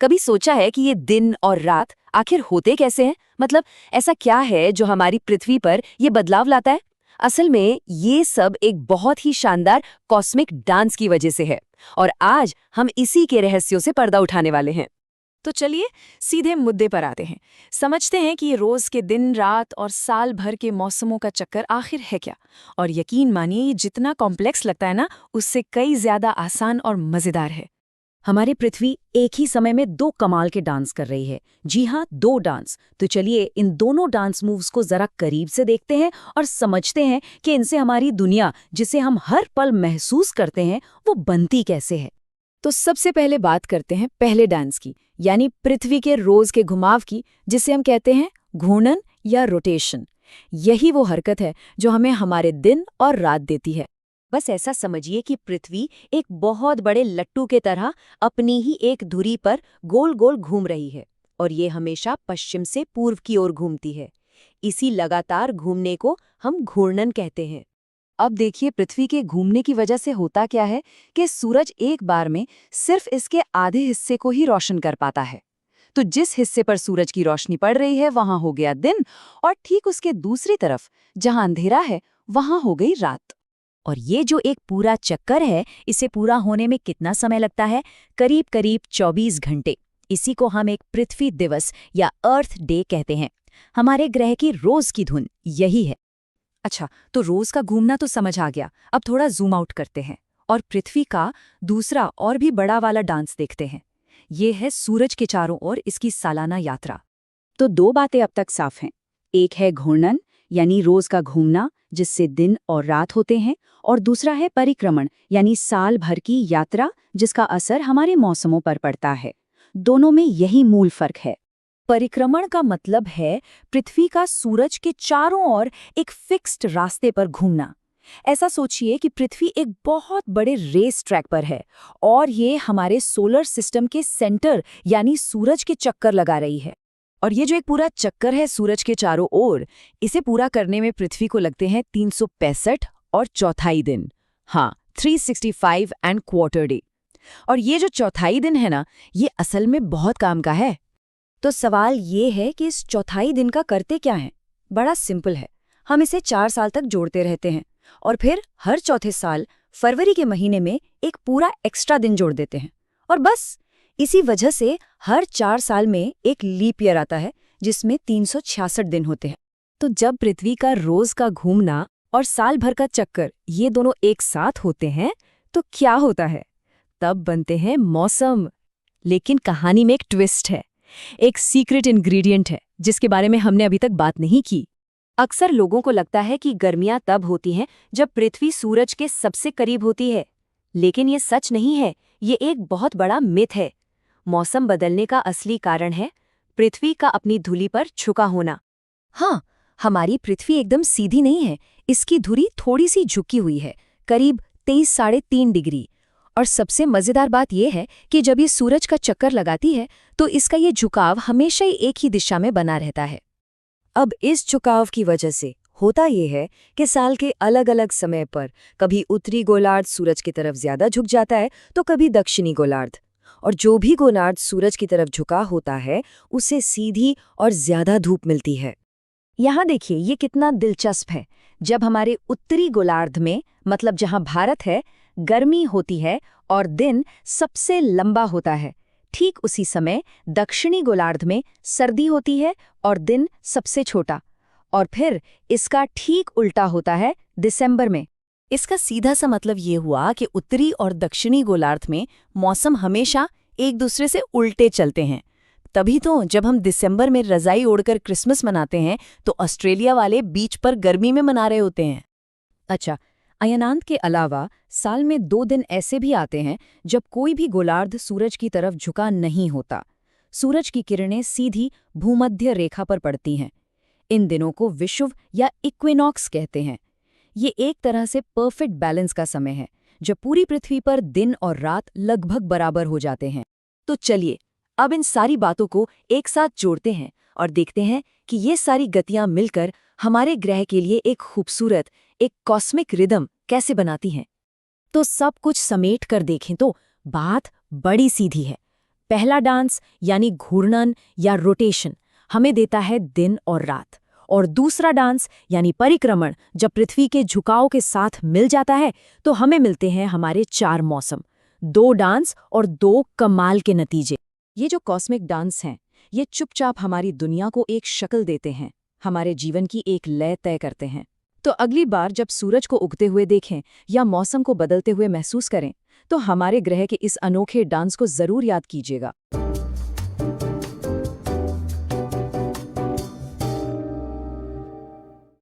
कभी सोचा है कि ये दिन और रात आखिर होते कैसे हैं? मतलब ऐसा क्या है जो हमारी पृथ्वी पर ये बदलाव लाता है? असल में ये सब एक बहुत ही शानदार कॉस्मिक डांस की वजह से है और आज हम इसी के रहस्यों से पर्दा उठाने वाले हैं। तो चलिए सीधे मुद्दे पर आते हैं। समझते हैं कि ये रोज के दिन रात और साल भर के मौसमों का चक्कर आखिर है क्या। और यकीन मानिए ये जितना कॉम्प्लेक्स लगता है ना, उससे कई ज्यादा आसान और मजेदार है। हमारी पृथ्वी एक ही समय में दो कमाल के डांस कर रही है। जी हाँ, दो डांस। तो चलिए इन दोनों डांस मूव्स को जरा करीब से देखते हैं और समझते हैं कि इनसे हमारी दुनिया, जिसे हम हर पल महसूस करते हैं, वो बनती कैसे है। तो सबसे पहले बात करते हैं पहले डांस की, यानी पृथ्वी के रोज के घुमाव की, जिसे हम कहते हैं घूर्णन या रोटेशन। यही वो हरकत है जो हमें हमारे दिन और रात देती है। बस ऐसा समझिए कि पृथ्वी एक बहुत बड़े लट्टू के तरह अपनी ही एक धुरी पर गोल गोल घूम रही है और ये हमेशा पश्चिम से पूर्व की ओर घूमती है। इसी लगातार घूमने को हम घूर्णन कहते हैं। अब देखिए पृथ्वी के घूमने की वजह से होता क्या है कि सूरज एक बार में सिर्फ इसके आधे हिस्से को ही रोशन कर पाता है। तो जिस हिस्से पर सूरज की रोशनी पड़ रही है वहां हो गया दिन और ठीक उसके दूसरी तरफ जहां अंधेरा है वहां हो गई रात। और ये जो एक पूरा चक्कर है, इसे पूरा होने में कितना समय लगता है? करीब करीब 24 घंटे। इसी को हम एक पृथ्वी दिवस या अर्थ डे कहते हैं। हमारे ग्रह की रोज की धुन यही है। अच्छा, तो रोज का घूमना तो समझ आ गया। अब थोड़ा जूम आउट करते हैं और पृथ्वी का दूसरा और भी बड़ा वाला डांस देखते हैं। ये है सूरज के चारों ओर इसकी सालाना यात्रा। तो दो बातें अब तक साफ हैं। एक है घूर्णन, यानी रोज का घूमना जिससे दिन और रात होते हैं, और दूसरा है परिक्रमण, यानी साल भर की यात्रा जिसका असर हमारे मौसमों पर पड़ता है। दोनों में यही मूल फर्क है। परिक्रमण का मतलब है पृथ्वी का सूरज के चारों ओर एक फिक्स्ड रास्ते पर घूमना। ऐसा सोचिए कि पृथ्वी एक बहुत बड़े रेस ट्रैक पर है और ये हमारे सोलर सिस्टम के सेंटर यानी सूरज के चक्कर लगा रही है। और ये जो एक पूरा चक्कर है सूरज के चारों ओर, इसे पूरा करने में पृथ्वी को लगते हैं 365 और चौथाई दिन। हाँ, 365 एंड क्वार्टर डे। और ये जो चौथाई दिन है ना, ये असल में बहुत काम का है। तो सवाल ये है कि इस चौथाई दिन का करते क्या है? बड़ा सिंपल है। हम इसे 4 साल तक जोड़ते रहते हैं और फिर हर चौथे साल फरवरी के महीने में एक पूरा एक्स्ट्रा दिन जोड़ देते हैं। और बस इसी वजह से हर 4 साल में एक लीप ईयर आता है जिसमें 366 दिन होते हैं। तो जब पृथ्वी का रोज का घूमना और साल भर का चक्कर ये दोनों एक साथ होते हैं तो क्या होता है? तब बनते हैं मौसम। लेकिन कहानी में एक ट्विस्ट है, एक सीक्रेट इंग्रेडिएंट है जिसके बारे में हमने अभी तक बात नहीं की। अक्सर लोगों को लगता है कि गर्मियां तब होती हैं जब पृथ्वी सूरज के सबसे करीब होती है, लेकिन ये सच नहीं है। ये एक बहुत बड़ा मिथ है। मौसम बदलने का असली कारण है पृथ्वी का अपनी धुरी पर झुका होना। हाँ, हमारी पृथ्वी एकदम सीधी नहीं है, इसकी धुरी थोड़ी सी झुकी हुई है, करीब 23.5 डिग्री। और सबसे मजेदार बात यह है कि जब ये सूरज का चक्कर लगाती है तो इसका ये झुकाव हमेशा ही एक ही दिशा में बना रहता है। अब इस झुकाव की वजह से होता ये है कि साल के अलग अलग समय पर कभी उत्तरी गोलार्ध सूरज की तरफ ज्यादा झुक जाता है तो कभी दक्षिणी गोलार्ध। और जो भी गोलार्ध सूरज की तरफ झुका होता है उसे सीधी और ज्यादा धूप मिलती है। यहाँ देखिए ये कितना दिलचस्प है। जब हमारे उत्तरी गोलार्ध में, मतलब जहाँ भारत है, गर्मी होती है और दिन सबसे लंबा होता है, ठीक उसी समय दक्षिणी गोलार्ध में सर्दी होती है और दिन सबसे छोटा। और फिर इसका ठीक उल्टा होता है दिसंबर में। इसका सीधा सा मतलब ये हुआ कि उत्तरी और दक्षिणी गोलार्ध में मौसम हमेशा एक दूसरे से उल्टे चलते हैं। तभी तो जब हम दिसंबर में रजाई ओढ़कर क्रिसमस मनाते हैं तो ऑस्ट्रेलिया वाले बीच पर गर्मी में मना रहे होते हैं। अच्छा, अयनांत के अलावा साल में 2 दिन ऐसे भी आते हैं जब कोई भी गोलार्ध सूरज की तरफ झुका नहीं होता। सूरज की किरणें सीधी भूमध्य रेखा पर पड़ती हैं। इन दिनों को विषुव या इक्विनॉक्स कहते हैं। ये एक तरह से परफेक्ट बैलेंस का समय है जब पूरी पृथ्वी पर दिन और रात लगभग बराबर हो जाते हैं। तो चलिए अब इन सारी बातों को एक साथ जोड़ते हैं और देखते हैं कि ये सारी गतियां मिलकर हमारे ग्रह के लिए एक खूबसूरत, एक कॉस्मिक रिदम कैसे बनाती हैं। तो सब कुछ समेट कर देखें तो बात बड़ी सीधी है। पहला डांस यानी घूर्णन या रोटेशन हमें देता है दिन और रात, और दूसरा डांस यानी परिक्रमण जब पृथ्वी के झुकाव के साथ मिल जाता है तो हमें मिलते हैं हमारे 4 मौसम। 2 डांस और 2 कमाल के नतीजे। ये जो कॉस्मिक डांस हैं, ये चुपचाप हमारी दुनिया को एक शक्ल देते हैं, हमारे जीवन की एक लय तय करते हैं। तो अगली बार जब सूरज को उगते हुए देखें या मौसम को बदलते हुए महसूस करें, तो हमारे ग्रह के इस अनोखे डांस को जरूर याद कीजिएगा।